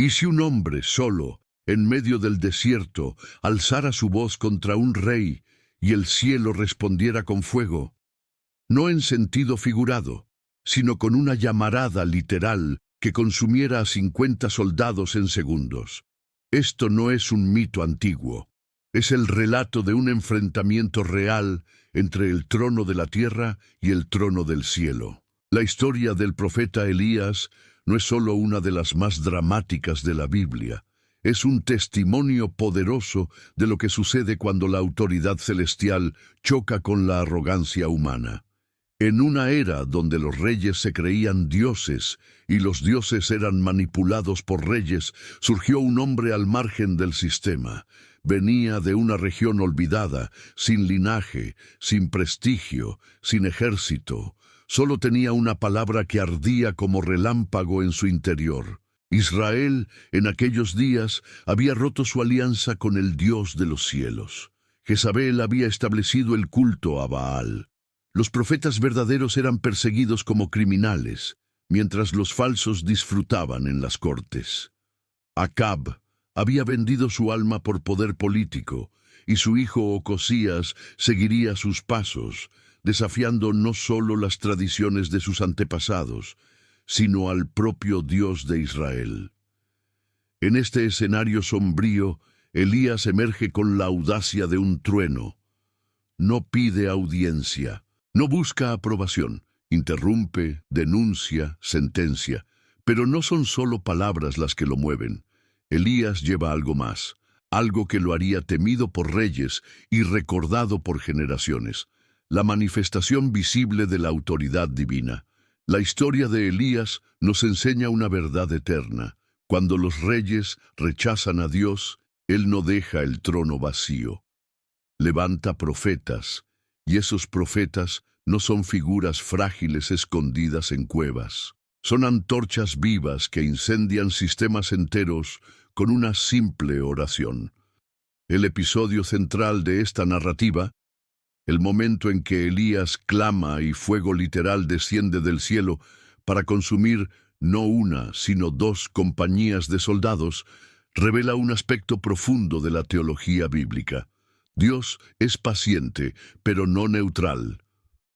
¿Y si un hombre solo, en medio del desierto, alzara su voz contra un rey y el cielo respondiera con fuego? No en sentido figurado, sino con una llamarada literal que consumiera a 50 soldados en segundos. Esto no es un mito antiguo, es el relato de un enfrentamiento real entre el trono de la tierra y el trono del cielo. La historia del profeta Elías no es solo una de las más dramáticas de la Biblia, es un testimonio poderoso de lo que sucede cuando la autoridad celestial choca con la arrogancia humana. En una era donde los reyes se creían dioses y los dioses eran manipulados por reyes, surgió un hombre al margen del sistema. Venía de una región olvidada, sin linaje, sin prestigio, sin ejército. Solo tenía una palabra que ardía como relámpago en su interior. Israel, en aquellos días, había roto su alianza con el Dios de los cielos. Jezabel había establecido el culto a Baal. Los profetas verdaderos eran perseguidos como criminales, mientras los falsos disfrutaban en las cortes. Acab había vendido su alma por poder político, y su hijo Ocosías seguiría sus pasos, desafiando no solo las tradiciones de sus antepasados, sino al propio Dios de Israel. En este escenario sombrío, Elías emerge con la audacia de un trueno. No pide audiencia, no busca aprobación, interrumpe, denuncia, sentencia, pero no son solo palabras las que lo mueven. Elías lleva algo más, algo que lo haría temido por reyes y recordado por generaciones, la manifestación visible de la autoridad divina. La historia de Elías nos enseña una verdad eterna. Cuando los reyes rechazan a Dios, Él no deja el trono vacío. Levanta profetas, y esos profetas no son figuras frágiles escondidas en cuevas. Son antorchas vivas que incendian sistemas enteros con una simple oración. El episodio central de esta narrativa, el momento en que Elías clama y fuego literal desciende del cielo para consumir no una, sino 2 compañías de soldados, revela un aspecto profundo de la teología bíblica. Dios es paciente, pero no neutral.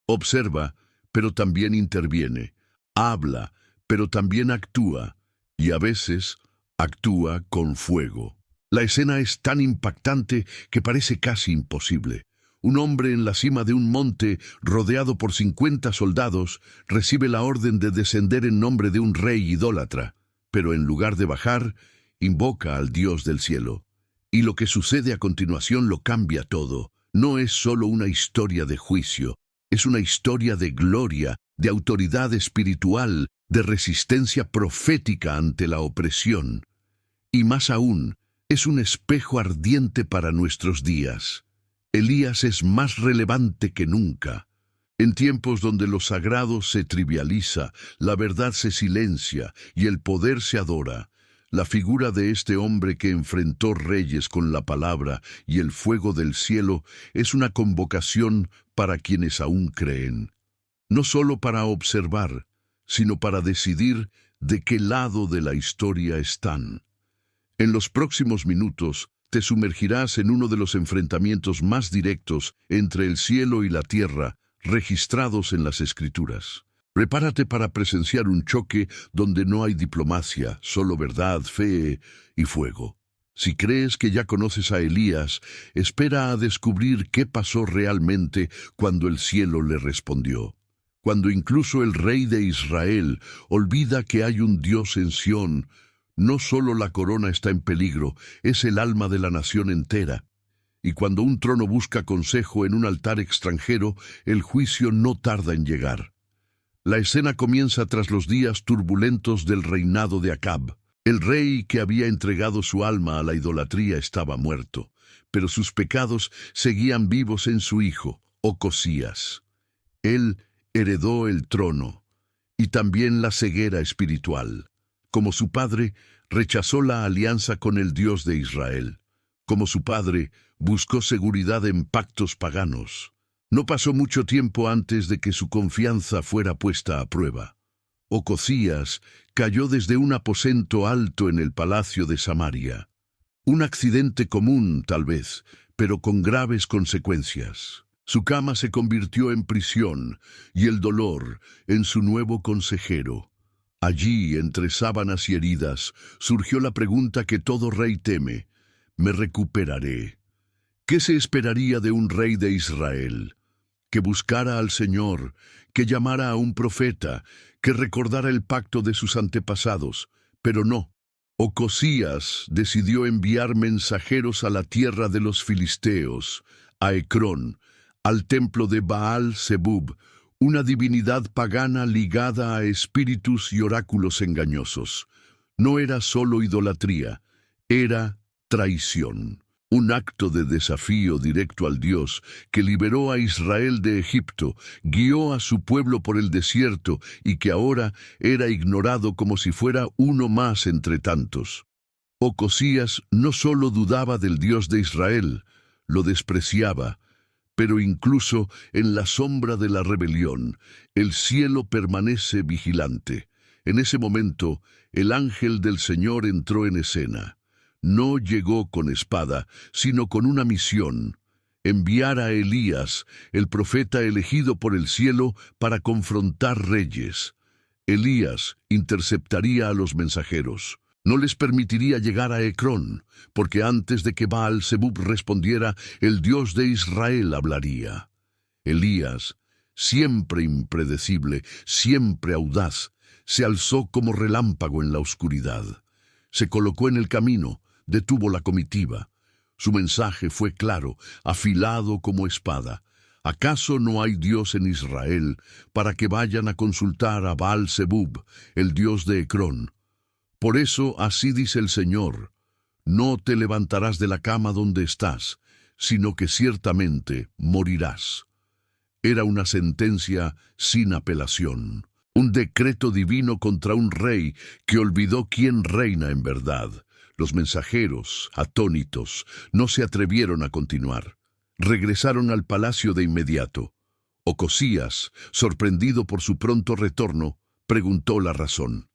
Observa, pero también interviene. Habla, pero también actúa. Y a veces actúa con fuego. La escena es tan impactante que parece casi imposible. Un hombre en la cima de un monte, rodeado por 50 soldados, recibe la orden de descender en nombre de un rey idólatra, pero en lugar de bajar, invoca al Dios del cielo. Y lo que sucede a continuación lo cambia todo. No es solo una historia de juicio, es una historia de gloria, de autoridad espiritual, de resistencia profética ante la opresión. Y más aún, es un espejo ardiente para nuestros días. Elías es más relevante que nunca. En tiempos donde lo sagrado se trivializa, la verdad se silencia y el poder se adora, la figura de este hombre que enfrentó reyes con la palabra y el fuego del cielo es una convocación para quienes aún creen. No solo para observar, sino para decidir de qué lado de la historia están. En los próximos minutos, te sumergirás en uno de los enfrentamientos más directos entre el cielo y la tierra registrados en las Escrituras. Prepárate para presenciar un choque donde no hay diplomacia, solo verdad, fe y fuego. Si crees que ya conoces a Elías, espera a descubrir qué pasó realmente cuando el cielo le respondió. Cuando incluso el rey de Israel olvida que hay un Dios en Sión, no solo la corona está en peligro, es el alma de la nación entera. Y cuando un trono busca consejo en un altar extranjero, el juicio no tarda en llegar. La escena comienza tras los días turbulentos del reinado de Acab. El rey que había entregado su alma a la idolatría estaba muerto, pero sus pecados seguían vivos en su hijo, Ocosías. Él heredó el trono y también la ceguera espiritual. Como su padre, rechazó la alianza con el Dios de Israel. Como su padre, buscó seguridad en pactos paganos. No pasó mucho tiempo antes de que su confianza fuera puesta a prueba. Ocosías cayó desde un aposento alto en el palacio de Samaria. Un accidente común, tal vez, pero con graves consecuencias. Su cama se convirtió en prisión y el dolor en su nuevo consejero. Allí, entre sábanas y heridas, surgió la pregunta que todo rey teme: ¿me recuperaré? ¿Qué se esperaría de un rey de Israel? Que buscara al Señor, que llamara a un profeta, que recordara el pacto de sus antepasados, pero no. Ocosías decidió enviar mensajeros a la tierra de los filisteos, a Ecrón, al templo de Baal-Zebub, una divinidad pagana ligada a espíritus y oráculos engañosos. No era solo idolatría, era traición. Un acto de desafío directo al Dios que liberó a Israel de Egipto, guió a su pueblo por el desierto y que ahora era ignorado como si fuera uno más entre tantos. Ocosías no solo dudaba del Dios de Israel, lo despreciaba, pero incluso en la sombra de la rebelión, el cielo permanece vigilante. En ese momento, el ángel del Señor entró en escena. No llegó con espada, sino con una misión: enviar a Elías, el profeta elegido por el cielo, para confrontar reyes. Elías interceptaría a los mensajeros. No les permitiría llegar a Ecrón, porque antes de que Baal-Zebub respondiera, el Dios de Israel hablaría. Elías, siempre impredecible, siempre audaz, se alzó como relámpago en la oscuridad. Se colocó en el camino, detuvo la comitiva. Su mensaje fue claro, afilado como espada. ¿Acaso no hay Dios en Israel para que vayan a consultar a Baal-Zebub, el Dios de Ecrón? Por eso así dice el Señor: no te levantarás de la cama donde estás, sino que ciertamente morirás. Era una sentencia sin apelación, un decreto divino contra un rey que olvidó quién reina en verdad. Los mensajeros, atónitos, no se atrevieron a continuar. Regresaron al palacio de inmediato. Ocosías, sorprendido por su pronto retorno, preguntó la razón.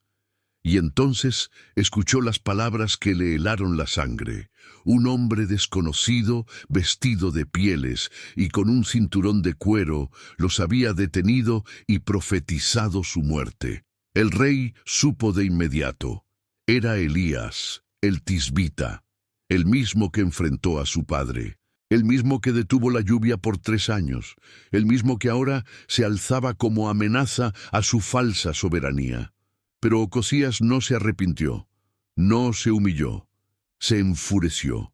Y entonces escuchó las palabras que le helaron la sangre. Un hombre desconocido, vestido de pieles y con un cinturón de cuero, los había detenido y profetizado su muerte. El rey supo de inmediato. Era Elías, el tisbita, el mismo que enfrentó a su padre, el mismo que detuvo la lluvia por 3 años, el mismo que ahora se alzaba como amenaza a su falsa soberanía. Pero Ocosías no se arrepintió, no se humilló, se enfureció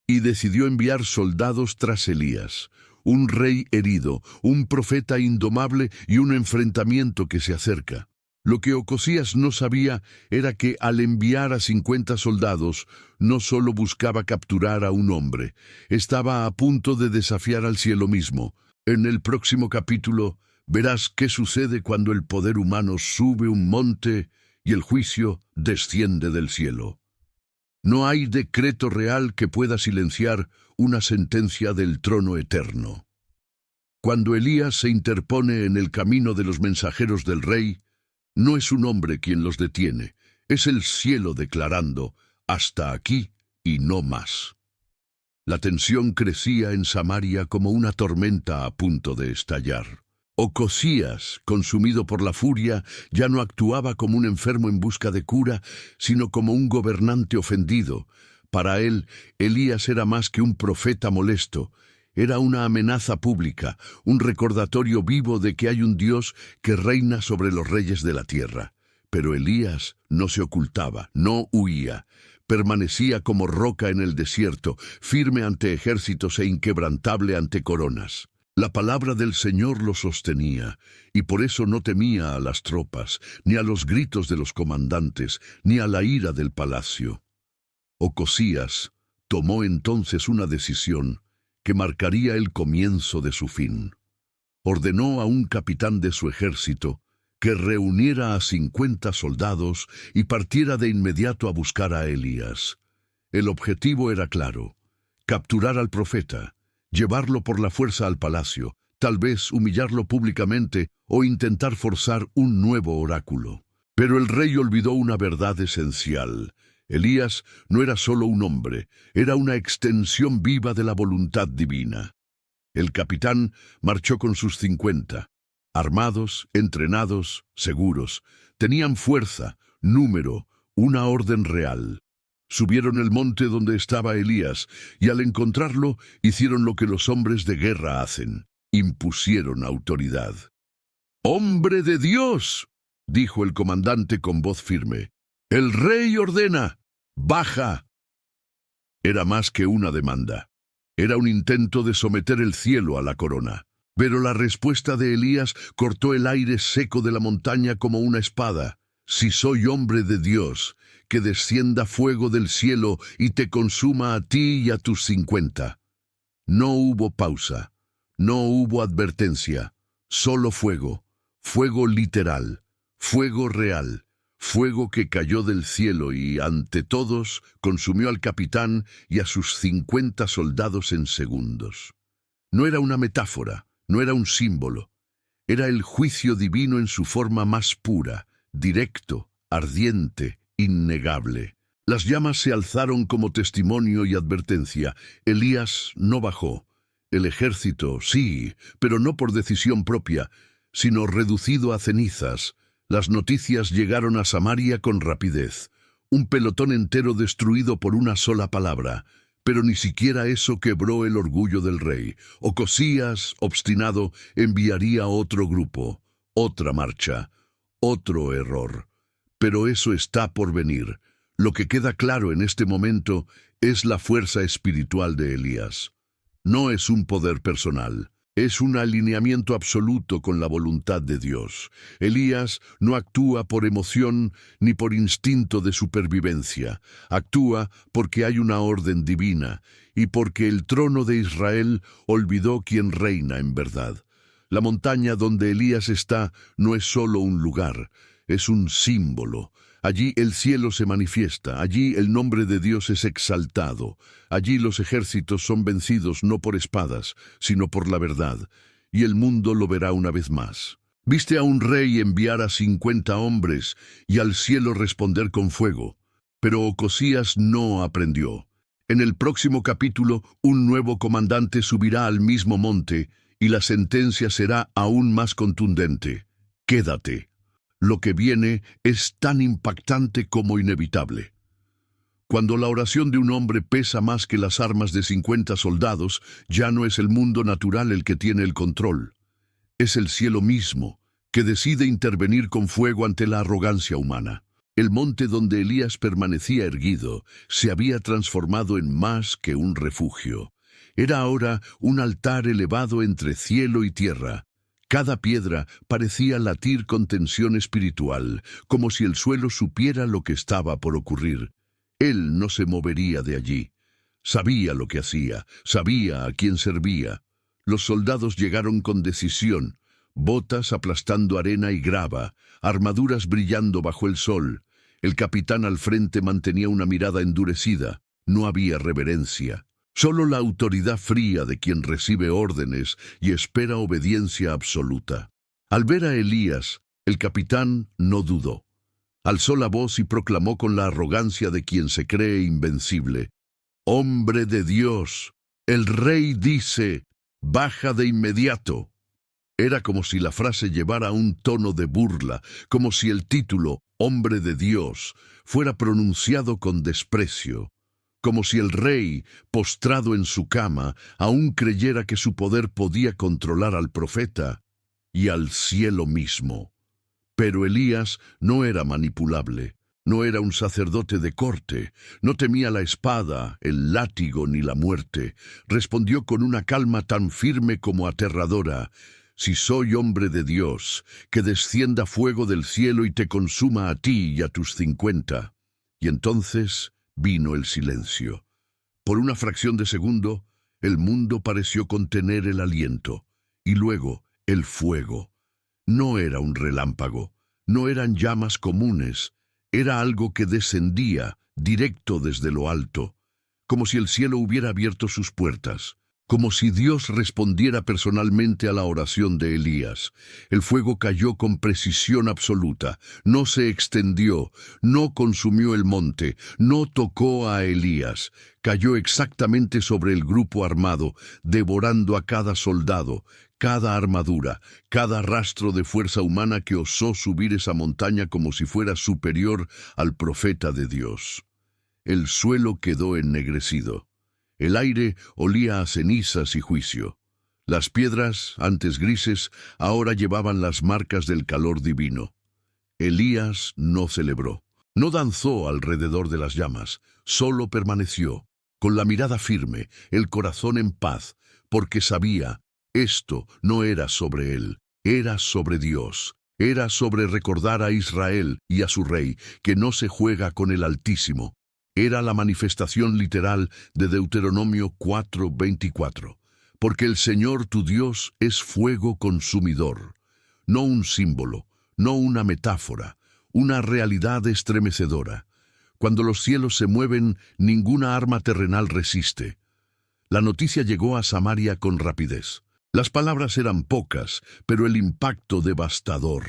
y decidió enviar soldados tras Elías, un rey herido, un profeta indomable y un enfrentamiento que se acerca. Lo que Ocosías no sabía era que al enviar a 50 soldados, no solo buscaba capturar a un hombre, estaba a punto de desafiar al cielo mismo. En el próximo capítulo verás qué sucede cuando el poder humano sube un monte y el juicio desciende del cielo. No hay decreto real que pueda silenciar una sentencia del trono eterno. Cuando Elías se interpone en el camino de los mensajeros del rey, no es un hombre quien los detiene, es el cielo declarando: hasta aquí y no más. La tensión crecía en Samaria como una tormenta a punto de estallar. Ocosías, consumido por la furia, ya no actuaba como un enfermo en busca de cura, sino como un gobernante ofendido. Para él, Elías era más que un profeta molesto. Era una amenaza pública, un recordatorio vivo de que hay un Dios que reina sobre los reyes de la tierra. Pero Elías no se ocultaba, no huía. Permanecía como roca en el desierto, firme ante ejércitos e inquebrantable ante coronas. La palabra del Señor lo sostenía, y por eso no temía a las tropas, ni a los gritos de los comandantes, ni a la ira del palacio. Ocosías tomó entonces una decisión que marcaría el comienzo de su fin. Ordenó a un capitán de su ejército que reuniera a 50 soldados y partiera de inmediato a buscar a Elías. El objetivo era claro: capturar al profeta, llevarlo por la fuerza al palacio, tal vez humillarlo públicamente o intentar forzar un nuevo oráculo. Pero el rey olvidó una verdad esencial. Elías no era solo un hombre, era una extensión viva de la voluntad divina. El capitán marchó con sus 50, armados, entrenados, seguros. Tenían fuerza, número, una orden real. Subieron el monte donde estaba Elías, y al encontrarlo hicieron lo que los hombres de guerra hacen: impusieron autoridad. «¡Hombre de Dios!», dijo el comandante con voz firme. «El rey ordena. ¡Baja!». Era más que una demanda. Era un intento de someter el cielo a la corona. Pero la respuesta de Elías cortó el aire seco de la montaña como una espada. «Si soy hombre de Dios, que descienda fuego del cielo y te consuma a ti y a tus 50». No hubo pausa, no hubo advertencia, solo fuego, fuego literal, fuego real, fuego que cayó del cielo y, ante todos, consumió al capitán y a sus 50 soldados en segundos. No era una metáfora, no era un símbolo, era el juicio divino en su forma más pura, directo, ardiente, innegable. Las llamas se alzaron como testimonio y advertencia. Elías no bajó. El ejército, sí, pero no por decisión propia, sino reducido a cenizas. Las noticias llegaron a Samaria con rapidez. Un pelotón entero destruido por una sola palabra. Pero ni siquiera eso quebró el orgullo del rey. Ocosías, obstinado, enviaría otro grupo, otra marcha, otro error. Pero eso está por venir. Lo que queda claro en este momento es la fuerza espiritual de Elías. No es un poder personal, es un alineamiento absoluto con la voluntad de Dios. Elías no actúa por emoción ni por instinto de supervivencia. Actúa porque hay una orden divina y porque el trono de Israel olvidó quién reina en verdad. La montaña donde Elías está no es solo un lugar, es un símbolo. Allí el cielo se manifiesta, allí el nombre de Dios es exaltado, allí los ejércitos son vencidos no por espadas, sino por la verdad, y el mundo lo verá una vez más. Viste a un rey enviar a 50 hombres y al cielo responder con fuego, pero Ocosías no aprendió. En el próximo capítulo, un nuevo comandante subirá al mismo monte y la sentencia será aún más contundente. Quédate. Lo que viene es tan impactante como inevitable. Cuando la oración de un hombre pesa más que las armas de 50 soldados, ya no es el mundo natural el que tiene el control. Es el cielo mismo, que decide intervenir con fuego ante la arrogancia humana. El monte donde Elías permanecía erguido se había transformado en más que un refugio. Era ahora un altar elevado entre cielo y tierra. Cada piedra parecía latir con tensión espiritual, como si el suelo supiera lo que estaba por ocurrir. Él no se movería de allí. Sabía lo que hacía, sabía a quién servía. Los soldados llegaron con decisión, botas aplastando arena y grava, armaduras brillando bajo el sol. El capitán al frente mantenía una mirada endurecida. No había reverencia. Solo la autoridad fría de quien recibe órdenes y espera obediencia absoluta. Al ver a Elías, el capitán no dudó. Alzó la voz y proclamó con la arrogancia de quien se cree invencible: «Hombre de Dios, el rey dice, baja de inmediato». Era como si la frase llevara un tono de burla, como si el título, «Hombre de Dios», fuera pronunciado con desprecio. Como si el rey, postrado en su cama, aún creyera que su poder podía controlar al profeta y al cielo mismo. Pero Elías no era manipulable, no era un sacerdote de corte, no temía la espada, el látigo ni la muerte. Respondió con una calma tan firme como aterradora: «Si soy hombre de Dios, que descienda fuego del cielo y te consuma a ti y a tus 50». Y entonces vino el silencio. Por una fracción de segundo, el mundo pareció contener el aliento. Y luego, el fuego. No era un relámpago, no eran llamas comunes, era algo que descendía, directo desde lo alto, como si el cielo hubiera abierto sus puertas, como si Dios respondiera personalmente a la oración de Elías. El fuego cayó con precisión absoluta, no se extendió, no consumió el monte, no tocó a Elías. Cayó exactamente sobre el grupo armado, devorando a cada soldado, cada armadura, cada rastro de fuerza humana que osó subir esa montaña como si fuera superior al profeta de Dios. El suelo quedó ennegrecido. El aire olía a cenizas y juicio. Las piedras, antes grises, ahora llevaban las marcas del calor divino. Elías no celebró, no danzó alrededor de las llamas, solo permaneció, con la mirada firme, el corazón en paz, porque sabía, esto no era sobre él, era sobre Dios. Era sobre recordar a Israel y a su rey, que no se juega con el Altísimo. Era la manifestación literal de Deuteronomio 4:24, porque el Señor tu Dios es fuego consumidor, no un símbolo, no una metáfora, una realidad estremecedora. Cuando los cielos se mueven, ninguna arma terrenal resiste. La noticia llegó a Samaria con rapidez. Las palabras eran pocas, pero el impacto devastador.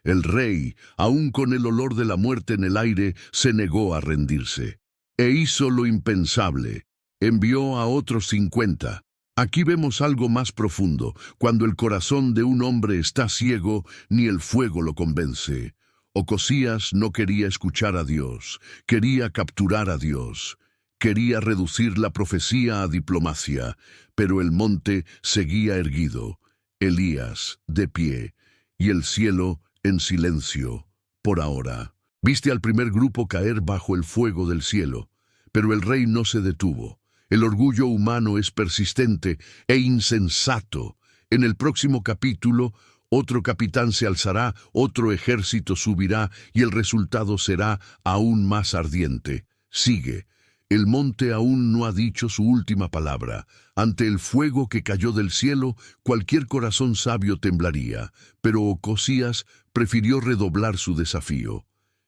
El rey, aun con el olor de la muerte en el aire, se negó a rendirse. E hizo lo impensable. Envió a otros 50. Aquí vemos algo más profundo. Cuando el corazón de un hombre está ciego, ni el fuego lo convence. Ocosías no quería escuchar a Dios, quería capturar a Dios. Quería reducir la profecía a diplomacia, pero el monte seguía erguido, Elías de pie, y el cielo en silencio, por ahora. Viste al primer grupo caer bajo el fuego del cielo, pero el rey no se detuvo. El orgullo humano es persistente e insensato. En el próximo capítulo, otro capitán se alzará, otro ejército subirá, y el resultado será aún más ardiente. Sigue. El monte aún no ha dicho su última palabra. Ante el fuego que cayó del cielo, cualquier corazón sabio temblaría, pero Ocosías prefirió redoblar su desafío.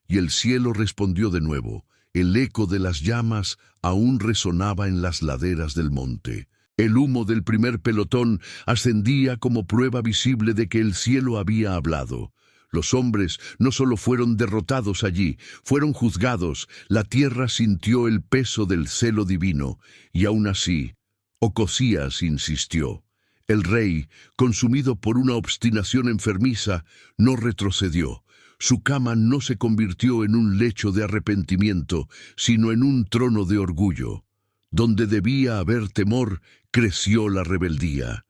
Y el cielo respondió de nuevo. El eco de las llamas aún resonaba en las laderas del monte. El humo del primer pelotón ascendía como prueba visible de que el cielo había hablado. Los hombres no solo fueron derrotados allí, fueron juzgados. La tierra sintió el peso del celo divino, y aún así, Ocosías insistió. El rey, consumido por una obstinación enfermiza, no retrocedió. Su cama no se convirtió en un lecho de arrepentimiento, sino en un trono de orgullo. Donde debía haber temor, creció la rebeldía.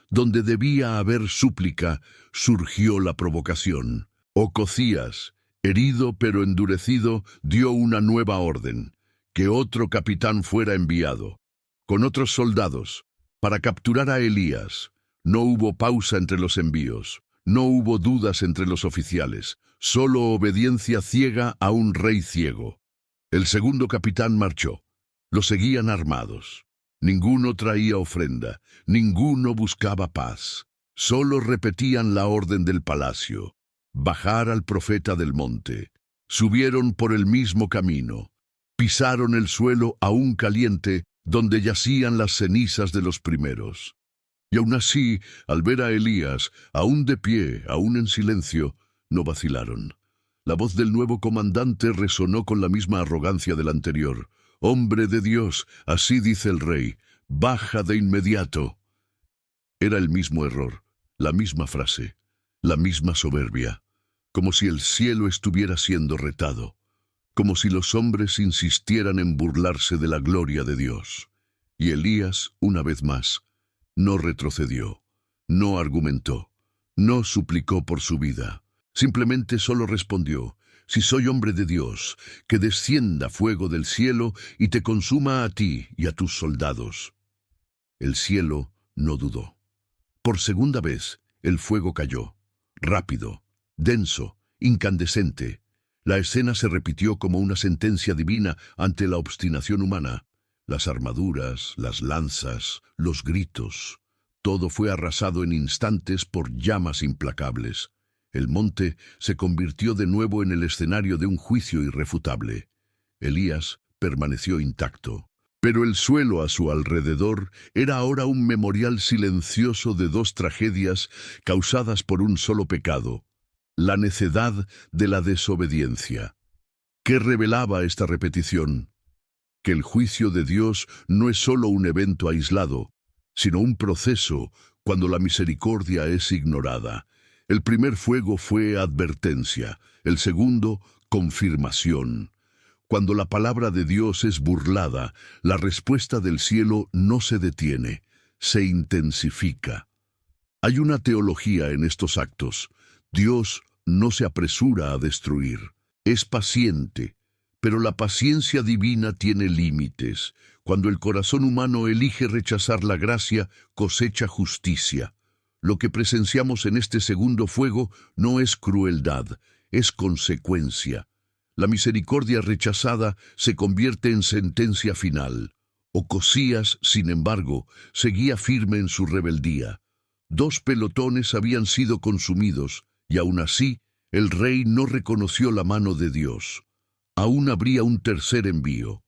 Donde debía haber súplica, surgió la provocación. Ocosías, herido pero endurecido, dio una nueva orden: que otro capitán fuera enviado, con otros soldados, para capturar a Elías. No hubo pausa entre los envíos, no hubo dudas entre los oficiales, solo obediencia ciega a un rey ciego. El segundo capitán marchó. Lo seguían armados. Ninguno traía ofrenda, ninguno buscaba paz. Solo repetían la orden del palacio: bajar al profeta del monte. Subieron por el mismo camino. Pisaron el suelo aún caliente, donde yacían las cenizas de los primeros. Y aún así, al ver a Elías, aún de pie, aún en silencio, no vacilaron. La voz del nuevo comandante resonó con la misma arrogancia del anterior. «Hombre de Dios, así dice el rey, baja de inmediato». Era el mismo error, la misma frase, la misma soberbia, como si el cielo estuviera siendo retado, como si los hombres insistieran en burlarse de la gloria de Dios. Y Elías, una vez más, no retrocedió, no argumentó, no suplicó por su vida. Simplemente solo respondió: «Si soy hombre de Dios, que descienda fuego del cielo y te consuma a ti y a tus soldados». El cielo no dudó. Por segunda vez, el fuego cayó, rápido, denso, incandescente. La escena se repitió como una sentencia divina ante la obstinación humana. Las armaduras, las lanzas, los gritos, todo fue arrasado en instantes por llamas implacables. El monte se convirtió de nuevo en el escenario de un juicio irrefutable. Elías permaneció intacto. Pero el suelo a su alrededor era ahora un memorial silencioso de dos tragedias causadas por un solo pecado, la necedad de la desobediencia. ¿Qué revelaba esta repetición? Que el juicio de Dios no es solo un evento aislado, sino un proceso cuando la misericordia es ignorada. El primer fuego fue advertencia, el segundo, confirmación. Cuando la palabra de Dios es burlada, la respuesta del cielo no se detiene, se intensifica. Hay una teología en estos actos. Dios no se apresura a destruir, es paciente, pero la paciencia divina tiene límites. Cuando el corazón humano elige rechazar la gracia, cosecha justicia. Lo que presenciamos en este segundo fuego no es crueldad, es consecuencia. La misericordia rechazada se convierte en sentencia final. Ocosías, sin embargo, seguía firme en su rebeldía. 2 pelotones habían sido consumidos, y aún así, el rey no reconoció la mano de Dios. Aún habría un tercer envío.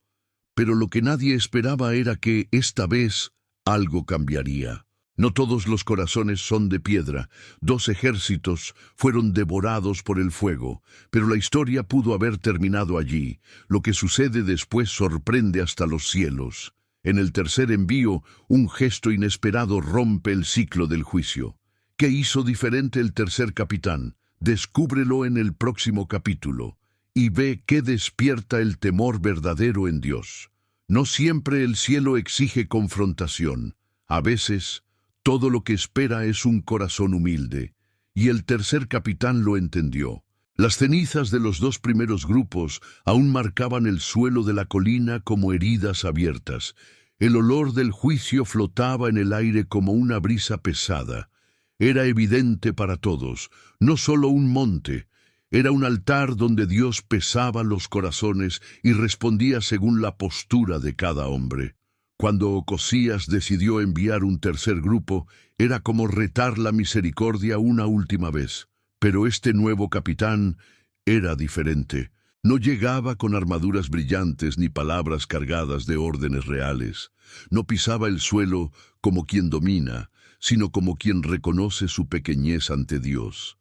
Pero lo que nadie esperaba era que, esta vez, algo cambiaría. No todos los corazones son de piedra. 2 ejércitos fueron devorados por el fuego, pero la historia pudo haber terminado allí. Lo que sucede después sorprende hasta los cielos. En el tercer envío, un gesto inesperado rompe el ciclo del juicio. ¿Qué hizo diferente el tercer capitán? Descúbrelo en el próximo capítulo, y ve qué despierta el temor verdadero en Dios. No siempre el cielo exige confrontación. A veces, todo lo que espera es un corazón humilde, y el tercer capitán lo entendió. Las cenizas de los 2 primeros grupos aún marcaban el suelo de la colina como heridas abiertas. El olor del juicio flotaba en el aire como una brisa pesada. Era evidente para todos, no solo un monte, era un altar donde Dios pesaba los corazones y respondía según la postura de cada hombre. Cuando Ocosías decidió enviar un tercer grupo, era como retar la misericordia una última vez. Pero este nuevo capitán era diferente. No llegaba con armaduras brillantes ni palabras cargadas de órdenes reales. No pisaba el suelo como quien domina, sino como quien reconoce su pequeñez ante Dios.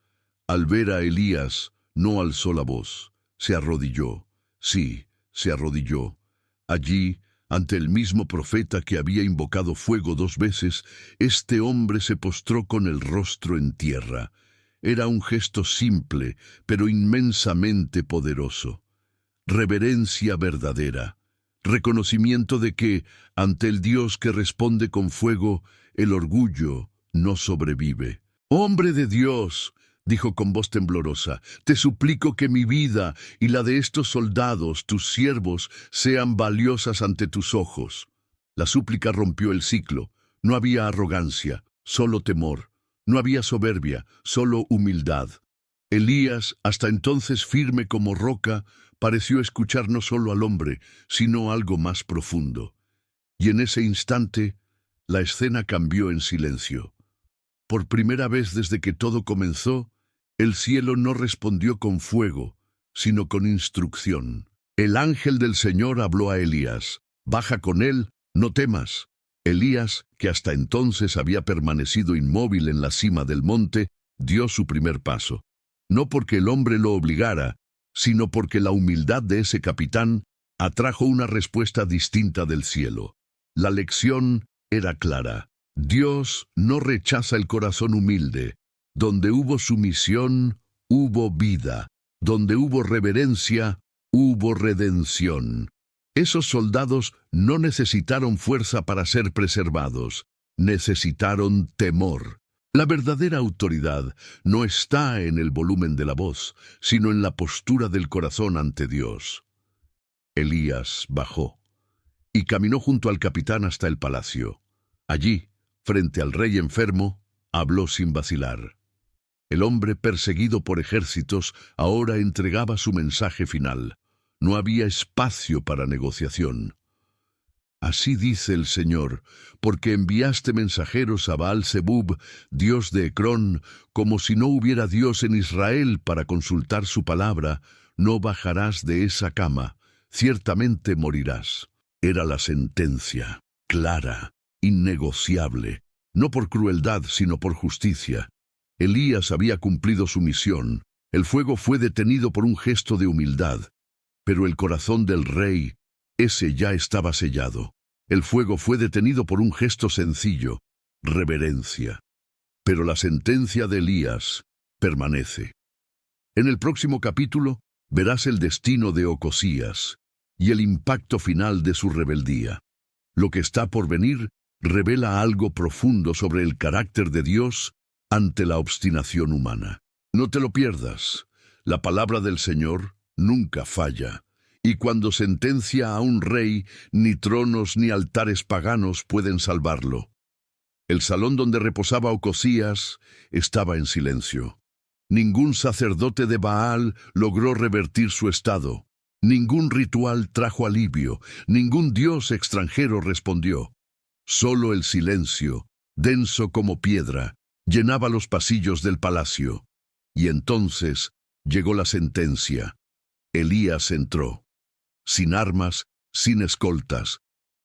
Al ver a Elías, no alzó la voz, se arrodilló. Sí, se arrodilló. Allí, ante el mismo profeta que había invocado fuego 2 veces, este hombre se postró con el rostro en tierra. Era un gesto simple, pero inmensamente poderoso. Reverencia verdadera. Reconocimiento de que, ante el Dios que responde con fuego, el orgullo no sobrevive. «Hombre de Dios», dijo con voz temblorosa, «te suplico que mi vida y la de estos soldados, tus siervos, sean valiosas ante tus ojos». La súplica rompió el ciclo. No había arrogancia, solo temor. No había soberbia, solo humildad. Elías, hasta entonces firme como roca, pareció escuchar no solo al hombre, sino algo más profundo. Y en ese instante, la escena cambió en silencio. Por primera vez desde que todo comenzó, el cielo no respondió con fuego, sino con instrucción. El ángel del Señor habló a Elías. «Baja con él, no temas». Elías, que hasta entonces había permanecido inmóvil en la cima del monte, dio su primer paso. No porque el hombre lo obligara, sino porque la humildad de ese capitán atrajo una respuesta distinta del cielo. La lección era clara. Dios no rechaza el corazón humilde. Donde hubo sumisión, hubo vida. Donde hubo reverencia, hubo redención. Esos soldados no necesitaron fuerza para ser preservados, necesitaron temor. La verdadera autoridad no está en el volumen de la voz, sino en la postura del corazón ante Dios. Elías bajó y caminó junto al capitán hasta el palacio. Allí, frente al rey enfermo, habló sin vacilar. El hombre perseguido por ejércitos ahora entregaba su mensaje final. No había espacio para negociación. «Así dice el Señor, porque enviaste mensajeros a Baal-Zebub, dios de Ecrón, como si no hubiera Dios en Israel para consultar su palabra, no bajarás de esa cama, ciertamente morirás». Era la sentencia, clara, innegociable, no por crueldad, sino por justicia. Elías había cumplido su misión. El fuego fue detenido por un gesto de humildad, pero el corazón del rey, ese ya estaba sellado. El fuego fue detenido por un gesto sencillo, reverencia. Pero la sentencia de Elías permanece. En el próximo capítulo verás el destino de Ocosías y el impacto final de su rebeldía. Lo que está por venir revela algo profundo sobre el carácter de Dios ante la obstinación humana. No te lo pierdas. La palabra del Señor nunca falla, y cuando sentencia a un rey, ni tronos ni altares paganos pueden salvarlo. El salón donde reposaba Ocosías estaba en silencio. Ningún sacerdote de Baal logró revertir su estado. Ningún ritual trajo alivio. Ningún dios extranjero respondió. Solo el silencio, denso como piedra, llenaba los pasillos del palacio. Y entonces llegó la sentencia. Elías entró, sin armas, sin escoltas,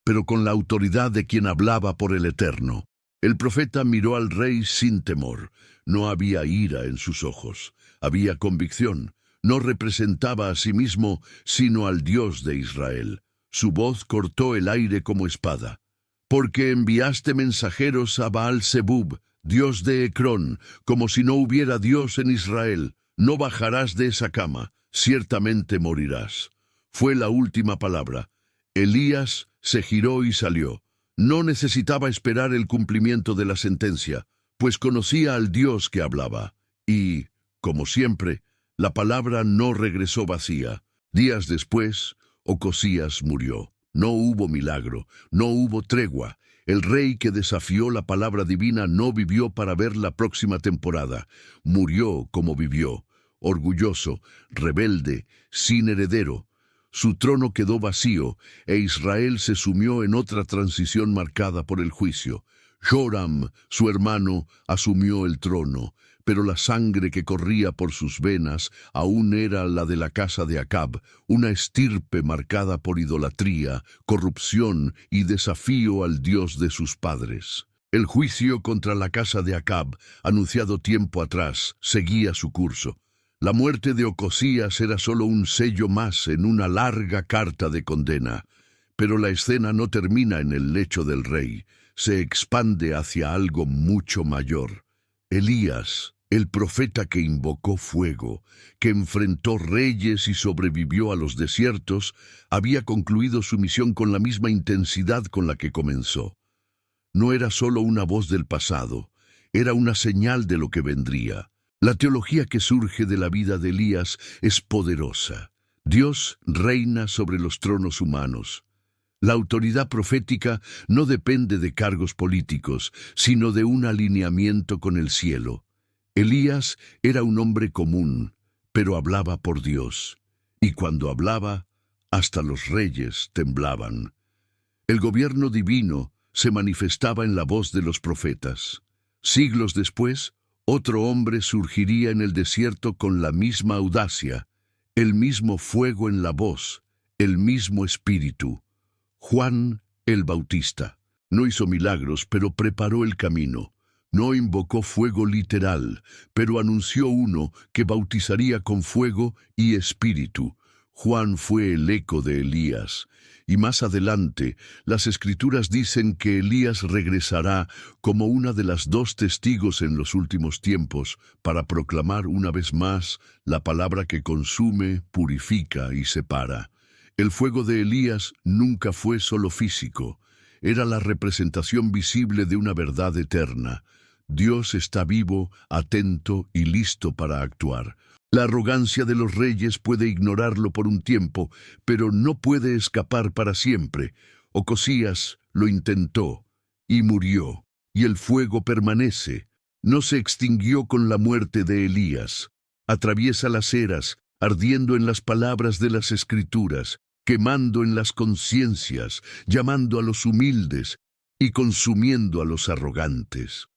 pero con la autoridad de quien hablaba por el Eterno. El profeta miró al rey sin temor. No había ira en sus ojos, había convicción. No representaba a sí mismo, sino al Dios de Israel. Su voz cortó el aire como espada. Porque enviaste mensajeros a Baal-Zebub, dios de Ecrón, como si no hubiera Dios en Israel. No bajarás de esa cama, ciertamente morirás. Fue la última palabra. Elías se giró y salió. No necesitaba esperar el cumplimiento de la sentencia, pues conocía al Dios que hablaba. Y, como siempre, la palabra no regresó vacía. Días después, Ocosías murió. No hubo milagro, no hubo tregua. El rey que desafió la palabra divina no vivió para ver la próxima temporada. Murió como vivió, orgulloso, rebelde, sin heredero. Su trono quedó vacío, e Israel se sumió en otra transición marcada por el juicio. Joram, su hermano, asumió el trono, pero la sangre que corría por sus venas aún era la de la casa de Acab, una estirpe marcada por idolatría, corrupción y desafío al Dios de sus padres. El juicio contra la casa de Acab, anunciado tiempo atrás, seguía su curso. La muerte de Ocosías era solo un sello más en una larga carta de condena. Pero la escena no termina en el lecho del rey, se expande hacia algo mucho mayor. Elías, el profeta que invocó fuego, que enfrentó reyes y sobrevivió a los desiertos, había concluido su misión con la misma intensidad con la que comenzó. No era solo una voz del pasado, era una señal de lo que vendría. La teología que surge de la vida de Elías es poderosa. Dios reina sobre los tronos humanos. La autoridad profética no depende de cargos políticos, sino de un alineamiento con el cielo. Elías era un hombre común, pero hablaba por Dios. Y cuando hablaba, hasta los reyes temblaban. El gobierno divino se manifestaba en la voz de los profetas. Siglos después, otro hombre surgiría en el desierto con la misma audacia, el mismo fuego en la voz, el mismo espíritu. Juan el Bautista. No hizo milagros, pero preparó el camino. No invocó fuego literal, pero anunció uno que bautizaría con fuego y espíritu. Juan fue el eco de Elías. Y más adelante, las Escrituras dicen que Elías regresará como una de las dos testigos en los últimos tiempos para proclamar una vez más la palabra que consume, purifica y separa. El fuego de Elías nunca fue solo físico, era la representación visible de una verdad eterna. Dios está vivo, atento y listo para actuar. La arrogancia de los reyes puede ignorarlo por un tiempo, pero no puede escapar para siempre. Ocosías lo intentó y murió, y el fuego permanece. No se extinguió con la muerte de Elías. Atraviesa las eras, ardiendo en las palabras de las Escrituras, quemando en las conciencias, llamando a los humildes y consumiendo a los arrogantes.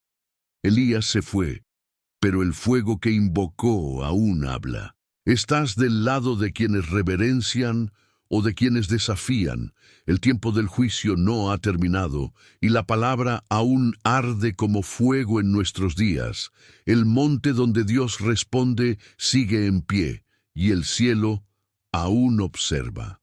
Elías se fue, pero el fuego que invocó aún habla. ¿Estás del lado de quienes reverencian o de quienes desafían. El tiempo del juicio no ha terminado, y la palabra aún arde como fuego en nuestros días. El monte donde Dios responde sigue en pie, y el cielo aún observa.